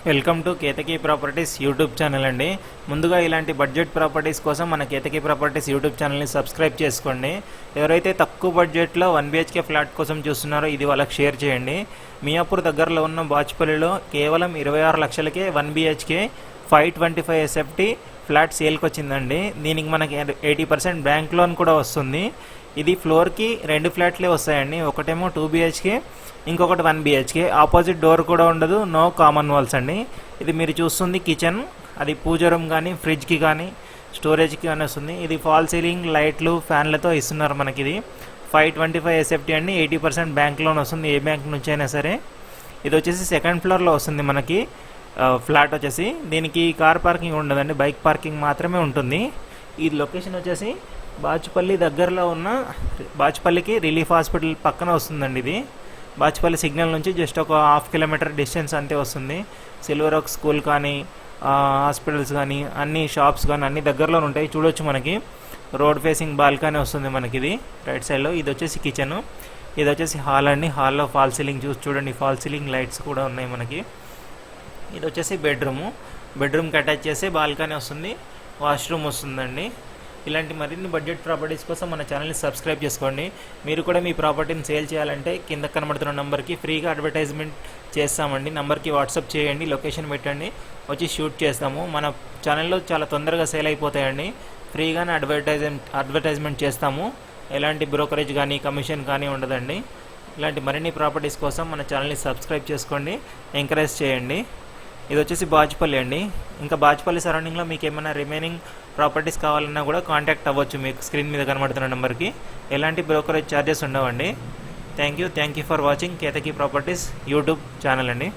Welcome to Ketaki properties YouTube channel అండి. ముందుగా ఇలాంటి బడ్జెట్ ప్రాపర్టీస్ కోసం మన కేతకీ ప్రాపర్టీస్ యూట్యూబ్ ఛానల్ని సబ్స్క్రైబ్ చేసుకోండి. ఎవరైతే తక్కువ బడ్జెట్లో 1 BHK ఫ్లాట్ కోసం చూస్తున్నారో ఇది వాళ్ళకి షేర్ చేయండి. మియాపూర్ దగ్గరలో ఉన్న బాచుపల్లిలో కేవలం 26 లక్షలకే 1 BHK 525 SFT ఫ్లాట్ సేల్కి వచ్చిందండి. దీనికి మనకి 80% బ్యాంక్ లోన్ కూడా వస్తుంది. ఇది ఫ్లోర్కి 2 ఫ్లాట్లే వస్తాయండి. ఒకటేమో 2 BHK, ఇంకొకటి 1 BHK. ఆపోజిట్ డోర్ కూడా ఉండదు, నో కామన్ వాల్స్ అండి. ఇది మీరు చూస్తుంది కిచెన్, అది పూజ రూమ్ కానీ ఫ్రిడ్జ్కి కానీ స్టోరేజ్కి కానీ వస్తుంది. ఇది ఫాల్ సీలింగ్ లైట్లు ఫ్యాన్లతో ఇస్తున్నారు మనకి. ఇది 525 SFT అండి. 80% బ్యాంక్ లోన్ వస్తుంది, ఏ బ్యాంక్ నుంచి అయినా సరే. ఇది వచ్చేసి సెకండ్ ఫ్లోర్లో వస్తుంది మనకి ఫ్లాట్ వచ్చేసి. దీనికి కార్ పార్కింగ్ ఉండదండి, బైక్ పార్కింగ్ మాత్రమే ఉంటుంది. ఈ లొకేషన్ వచ్చేసి బాచుపల్లి దగ్గరలో ఉన్న బాచుపల్లికి రిలీఫ్ హాస్పిటల్ పక్కన వస్తుందండి. ఇది బాచుపల్లి సిగ్నల్ నుంచి జస్ట్ ఒక 1/2 కిలోమీటర్ డిస్టెన్స్ అంతే వస్తుంది. సిల్వర్ ఓక్ స్కూల్ కానీ హాస్పిటల్స్ కానీ అన్ని షాప్స్ కానీ అన్ని దగ్గరలో ఉంటాయి. చూడొచ్చు మనకి రోడ్ ఫేసింగ్ బాల్కనీ వస్తుంది మనకి ఇది రైట్ సైడ్లో. ఇది వచ్చేసి కిచెన్, ఇది వచ్చేసి హాల్ అండి. హాల్లో ఫాల్ సీలింగ్ చూడండి, ఫాల్ సీలింగ్ లైట్స్ కూడా ఉన్నాయి మనకి. ఇది వచ్చేసి బెడ్రూమ్కి అటాచ్ చేసే బాల్కనీ వస్తుంది, వాష్రూమ్ వస్తుందండి. ఇలాంటి మరిన్ని బడ్జెట్ ప్రాపర్టీస్ కోసం మన ఛానల్ని సబ్స్క్రైబ్ చేసుకోండి. మీరు కూడా మీ ప్రాపర్టీని సేల్ చేయాలంటే కింద కనబడుతున్న నెంబర్కి ఫ్రీగా అడ్వర్టైజ్మెంట్ చేస్తామండి. నెంబర్కి వాట్సాప్ చేయండి, లొకేషన్ పెట్టండి, వచ్చి షూట్ చేస్తాము. మన ఛానల్లో చాలా తొందరగా సేల్ అయిపోతాయండి. ఫ్రీగానే అడ్వర్టైజ్మెంట్ చేస్తాము. ఎలాంటి బ్రోకరేజ్ కానీ కమిషన్ కానీ ఉండదండి. ఇలాంటి మరిన్ని ప్రాపర్టీస్ కోసం మన ఛానల్ని సబ్స్క్రైబ్ చేసుకోండి, ఎంకరేజ్ చేయండి. ఇది వచ్చేసి బాచుపల్లి అండి. ఇంకా బాచుపల్లి సరౌండింగ్లో మీకు ఏమైనా రిమైనింగ్ ప్రాపర్టీస్ కావాలన్నా కూడా కాంటాక్ట్ అవ్వచ్చు మీకు స్క్రీన్ మీద కనబడుతున్న నెంబర్కి. ఎలాంటి బ్రోకరేజ్ ఛార్జెస్ ఉండవండి. Thank you for watching Ketaki properties YouTube channel అండి.